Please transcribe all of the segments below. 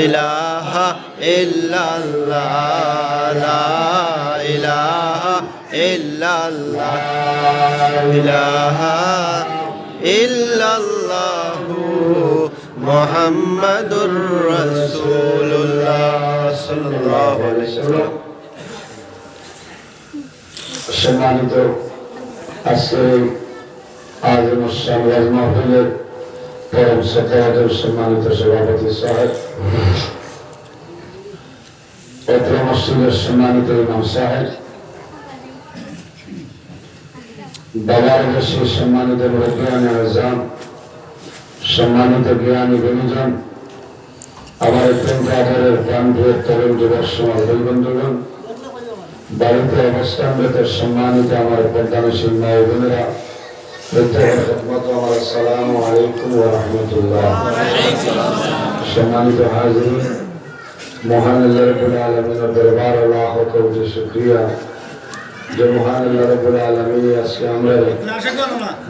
ইলাহা ইল্লাল্লাহ লা ইলাহা ইল্লাল্লাহ ইলাহা ইল্লাল্লাহ মুহাম্মাদুর রাসূলুল্লাহ সাল্লাল্লাহু আলাইহি ওয়াসাল্লাম। সম্মানিত আজকে আজম শাহবাজ মাহফিলের পরম শ্রদ্ধাভাজন সম্মানিত সভাপতি সাহেব, অত্র মসজিদের সম্মানিত ইমাম সাহেব, বাবার দেশে সম্মানিত মুরব্বিয়ানে আযম, সম্মানিত জ্ঞানী গুণীজন, আমার অত্যন্ত আদরের প্রাণপ্রিয় তরুণ যুবক সমাজ ভাই বন্ধুগণ, বাড়িতে অবস্থানরত সম্মানিত আমার পর্দানশীল মা ও বোনেরা, আসসালামু আলাইকুম ওয়া রাহমাতুল্লাহ। সম্মানিত হাজির, মহান আল্লাহ রাব্বুল আলামিনের দরবার লাখো কোটি শুকরিয়া যে মহান আল্লাহ রাব্বুল আলামিন আজকে আমরা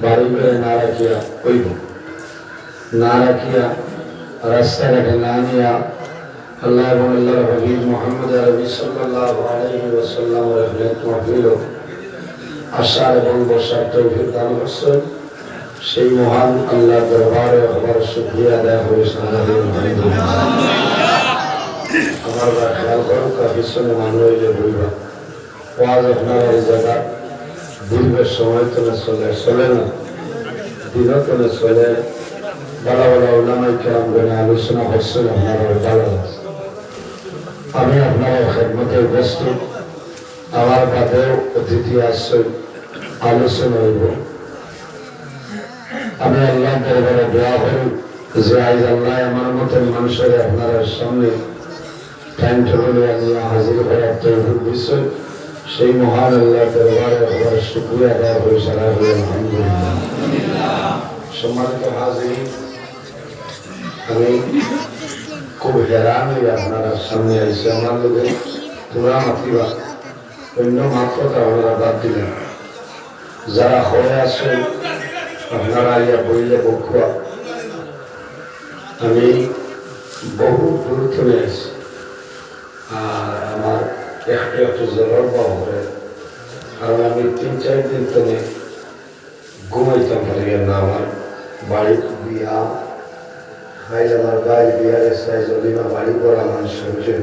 বাড়ি করে না রাখিয়া রাস্তাঘাটে না নিয়া আল্লাহ এবং আল্লাহর হাবিব মুহাম্মদ আরবি সাল্লাল্লাহু আলাইহি ওয়াসাল্লামের রহমত মাহফিল আশা এবং বসার তৌফিক দান করছেন। সেই মহান আল্লাহর দরবারে আবার শুকরিয়া আদায় করেছেন। আমরা খেয়াল করুন পিছনে মানুষ হইলে বলবা ওয়াজ আপনারা এই জায়গা দীর্ঘ সময় তো চলে না, দিনও তো চলে, বড় বড় ওলামায়ে কেরাম আলোচনা করছেন, আপনারা ভালো আছে। আমি আপনার খেদমতে উপস্থিত, আমার বাদেও অতিথি আসছেন, আলোচনা হইব। আমি আল্লাহ দরবারে দোয়া করি যে আজ আল্লাহ আমার মতন মানুষের আপনার সামনে টাইম টেবিলে নিয়ে হাজির করার তৌফিক দিচ্ছেন। সেই মহান আল্লাহ দরবারে আবার শুকরিয়া আদায় করে সারা হয়ে আলহামদুলিল্লাহ। সম্মানিত হাজির, আমি খুব হেরান হয়ে আপনারা সামনে আইসি। আমার লোকে তোরা মাতিবা অন্য মাত্রটা ওনারা বাদ দিলেন। যারা হয়ে আসেন আপনারা ইয়া বইলে বকুয়া, আমি বহু দূর থেকে আসি আর আমার একটু জ্বরের বা হবে, কারণ আমি ৩-৪ দিন থেকে ঘুমাইতাম পারি না। আমার বাড়ি বিয়া ভাই, আমার ভাই বিয়ার সাইজলিমা বাড়ি করা মানুষ হয়েছে,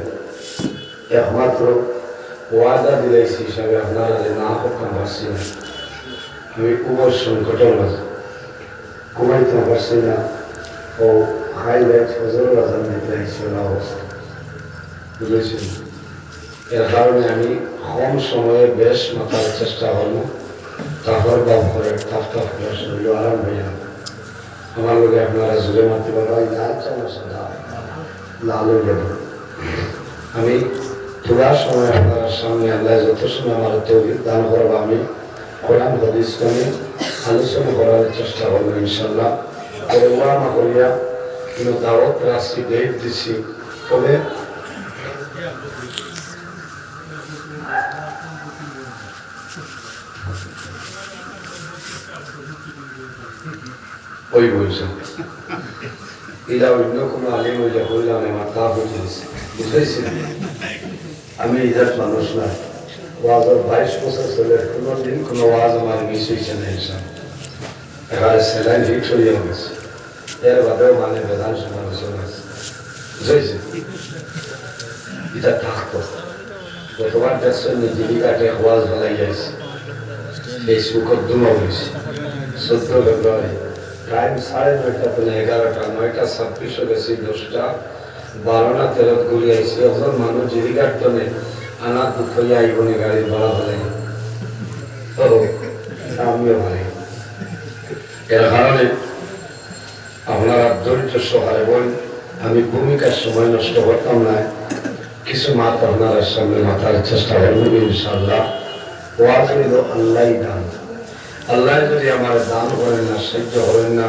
একমাত্র ওয়াদা দিলাইছি হিসাবে আপনারা না করতাম পারছি না। আমি খুব সংকটের মাঝে ঘুমাইতে পারছি না ও হাইলাইট হজর বাজার নিতে আইছিল অবস্থা, বুঝেছেন। এর কারণে আমি কম সময়ে বেশ মাথার চেষ্টা করবো, তারপর বা ঘরে তাপ করে শরীর আরাম হয়ে যাবে। আমার লোকে আপনারা জুড়ে মারতে পারবো লাল হয়ে যাবে। আমি পুরা সময় আপনার সামনে আল্লাহ যত সময় আমার তৌফিক দান করবো আমি কোরআন হাদিস নিয়ে আলোচনা করার চেষ্টা করবো ইনশাল্লাহ। তবে ওলামা করিয়া কিন্তু দাওয়াত রাশি ডেট দিছি, তবে ওই বলছে এরা অন্য কোনো আলিম হইলে হইলাম আমার তা বুঝেছি, বুঝেছি। আমি ইজার মানুষ না, ওয়াজের 22 বছর চলে, কোনোদিন কোনো ওয়াজ আমার মিস হয়েছে না। হিসাব এবার স্যালাইন হিট হয়ে গেছে, এর বাদেও মানে বেদান সমালোচনা আছে, বুঝেছি। এটা থাকতো গতবার দেখছেন জীবিকাতে ওয়াজ বানাই যাইছে, ফেসবুকত দুমা হয়েছে 14 ফেব্রুয়ারি, টাইম 9:30 থেকে 11টা, 9টা 26 গেছি, 10টা 12টা 13 ঘুরে আইসি। এখন মানুষ জীবিকার টনে আনা দুঃখ আইবনে গাড়ি ভাড়া হলে আমিও ভাই। এর কারণে আপনারা ধৈর্য সহায় বল, আমি ভূমিকার সময় নষ্ট করতাম না, কিছু মাত আপনারা সামনে মাথার চেষ্টা করবো ইনশাল্লাহ। ওয়াজ হইল আল্লাহ দান, আল্লাহ যদি আমার দান করেন না, সাহায্য করেন না,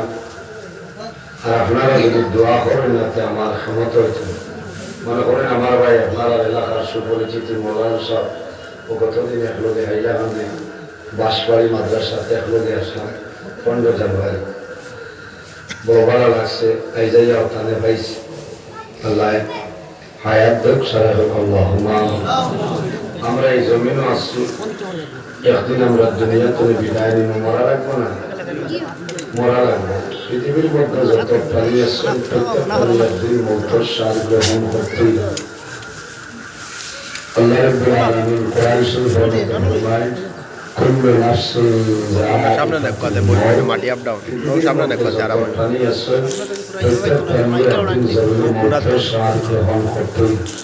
আর আপনারা যদি দোয়া করেন না, তে আমার ক্ষমতা হইতো না। মনে করেন আমার ভাই আপনারা এলাকার সুপরিচিত মৌলানা সাহেব ও কতদিন একলগে হাইলাকান্দি বাঁশবাড়ি মাদ্রাসাতে একলগে আসলাম 15 জানুয়ারি। বড় ভালো লাগছে, এই যাইয়া ওখানে পাইছি। আল্লাহ হায়াত দেখ, সারা হোক আল্লাহুম্মা। আমরা এই জমিনও আসছি, একদিন আমরা দুনিয়াতে বিদায় নিব, মরা লাগবো না? মরা লাগবো। পৃথিবীর মধ্যে যত প্রাণী আছে প্রত্যেক প্রাণী একদিন মৌতের স্বাদ গ্রহণ করতেই হবে। আল্লাহ রাব্বুল আলামিন কোরআন শরীফের মধ্যে ফরমায়, কুল্লু নাফসিন সামনে দেখ কথা বলবি, মাটি আপ ডাউন সামনে দেখ কথা। আর আমার প্রাণী আছে প্রত্যেক প্রাণী একদিন জমিনে মৌতের স্বাদ গ্রহণ করতেই হবে।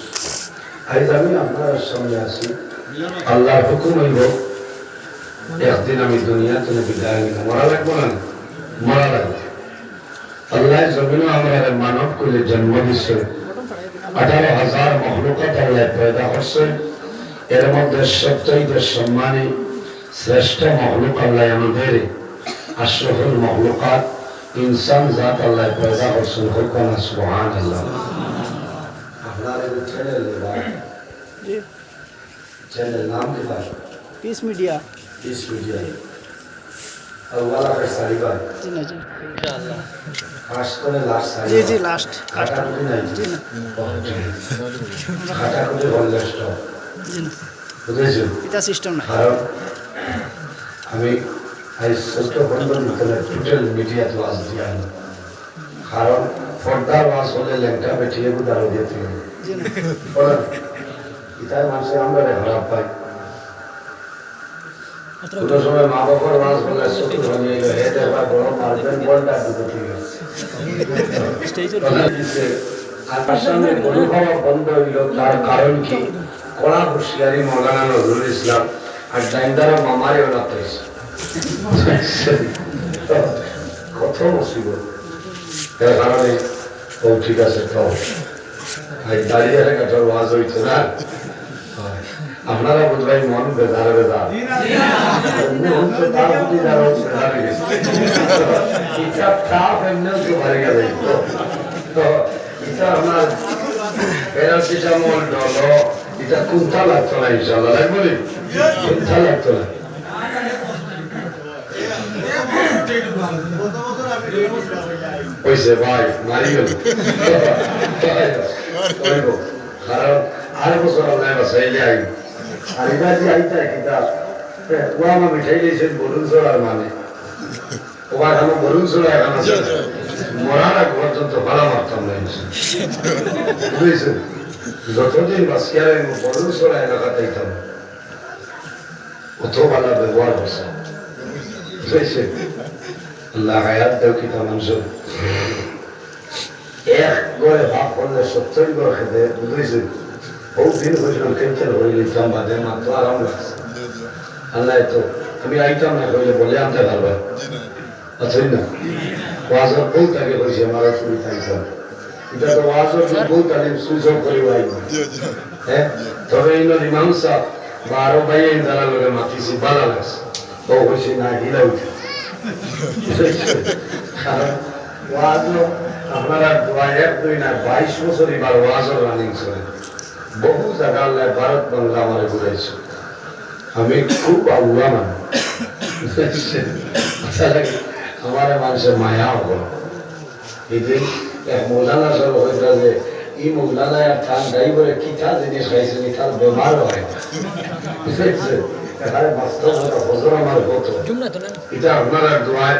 আজ আমি আপনার সামনে আছি, আল্লাহর হুকুম হইব একদিন আমি দুনিয়াতে বিদায় নিব, মরা লাগবো না? মরা লাগবে। আল্লাহ জমিনে আমরা মানব কুলে জন্ম দিচ্ছে, 18,000 মখলুকাত আল্লাহ পয়দা করছে। এর মধ্যে সবচাইতে সম্মানী শ্রেষ্ঠ মখলুক আল্লাহ আমাদের আশরাফুল মখলুকাত ইনসান জাত আল্লাহ পয়দা করছেন। হুকুম সুবহানাল্লাহ। আপনার এই চ্যানেল নাম কি? Peace Media. Peace Media. और वाला का सारी बात जी ना जी खास করে লাস্ট সারি। जी जी लास्ट খাটা করে নাই जी ना খাটা করে বললে স্টপ। जी ना বুঝেছো? এটা সিস্টেম না। কারণ আমি এই ছোট্ট বন্ধুর ভিতরে টোটাল মিডিয়া ক্লাস দিয়া না, কারণ পর্দার ওয়াজ হলে লেখটা বেঠিয়ে বুঝারো দিতে হবে। जी ना বলেন ইতার মানুষে আমরা খারাপ পাই। কোনো সময় মা বাবার ওয়াজ বলে ছোট ভাঙিয়ে গেল, হে দেখবা বড় মারবেন বলটা দুটো ঠিক আছে। আপনার সামনে গরু খাওয়া বন্ধ হইল, তার কারণ কি? কড়া হুঁশিয়ারি মৌলানা নজরুল ইসলাম আর ডাইন্দারা মামারে ওলা পেয়েছে। কত মুসিবত। এর কারণে ও ঠিক আছে, তো দাঁড়িয়ে কাটার ওয়াজ হইতো না। আপনারা বোধহয় মন বেজার বেজার আপনার প্যারাসিটামল ডলো এটা কোনটা লাগতো না? ইনশাল্লাহ লাগবে না? কোনটা লাগতো না? হয়েছে ভাই, মারি গেল। কারণ আর বছর আল্লাহ বাসাইলে আই আর এবার যে আইতা কিতাব ও আমার মিঠাই দিয়েছেন বরুণ চড়ার মানে ওবার আমার বরুণ চড়া এখন আছে মরার আগ পর্যন্ত ভাড়া মারতাম না বুঝেছেন? যতদিন বাসিয়ার বরুণ চড়া এলাকাতে আইতাম অত ভালো ব্যবহার করছে। বুঝেছেন? আল্লাহ হায়াত দেও কিতা মানুষ এক গড়ে ভাব করলে 70 গড় খেতে। বুঝেছেন? বহুত দিন হয়েছিলাম ক্যান্সেল হয়ে গেছিলাম, বাদে মাত্র আরাম লাগছে। আল্লাহ তো আমি আইতাম না হইলে বলে আনতে পারবা আছই না। ওয়াজর বহুত আগে হয়েছে আমার শুরু থাকতাম, এটা তো ওয়াজর বহুত আগে সুইচ অফ করে আইব। হ্যাঁ, তবে এই ইমাম সাহেব বা আরো ভাই যারা লোকে মাতিছি ভালো লাগছে। ও হয়েছে না হিলা উঠে। কারণ ওয়াজর আপনারা 1 2 না 22 বছর এবার ওয়াজর রানিং চলে। বহু জায়গা আল্লাহ ভারত বাংলা আমার ঘুরেছে, আমি খুব আল্লাহ মানে আমার মানুষের মায়া হবো। এদিন এক মৌলানা সব হইতা যে ই মৌলানা আর থান ড্রাইভারে কিতা জিনিস খাইছে তার বেমার হয় বুঝেছে? এখানে বাস্তবতা হজর আমার হতো। এটা আপনারা দোয়ায়,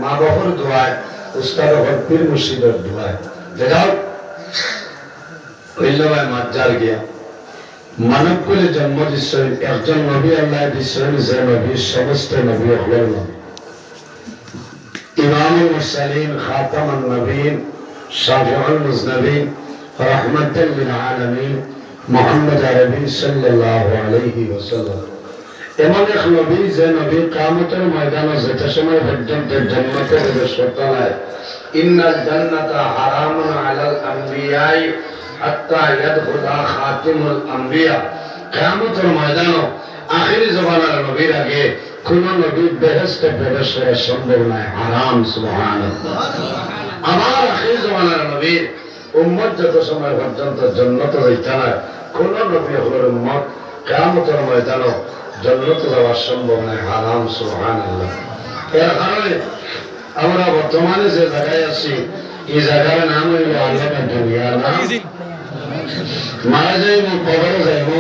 মা বাবার দোয়ায়, উস্তাদ পীর মুর্শিদের দোয়ায়। দেখাও ওইলামায় মাজ্জার গিয়া মানব করে জন্ম দিচ্ছেন একজন নবী আল্লাহ দিচ্ছেন, যে নবী সমস্ত নবী হলেন নবী, ইমামুল মুরসালিন, খাতামুন নবীন, শাফিউল মুজনবিন, রাহমাতাল লিল আলামিন, মুহাম্মদ আরবি সাল্লাল্লাহু আলাইহি ওয়াসাল্লাম। এমন এক নবী যে নবী কিয়ামতের ময়দানে যেতে সময় পর্যন্ত জান্নাতে প্রবেশ করতে হয়। ইন্নাল জান্নাতা হারামুন আলাল আমবিয়াই হাত্তা ইয়াদখুলা খাতিমুল আম্বিয়া। কিয়ামতের ময়দানে আখিরি জমানার নবীর আগে কোন নবী বেহেশতে প্রবেশ করা সম্ভব নয়, হারাম। সুবহানাল্লাহ। আমার আখির জামানার নবীর উম্মত যত সময় পর্যন্ত জান্নাতে যাইতে না, কোন নবী হলোর উম্মত কিয়ামতের ময়দানে জান্নাতে যাওয়া সম্ভব নয়, হারাম। সুবহানাল্লাহ। এর কারণে আমরা বর্তমানে যে জায়গায় আছি, এই জায়গার নাম হইল আল্লাহ দুনিয়া। না মারা যাইব, কবরে যাইব,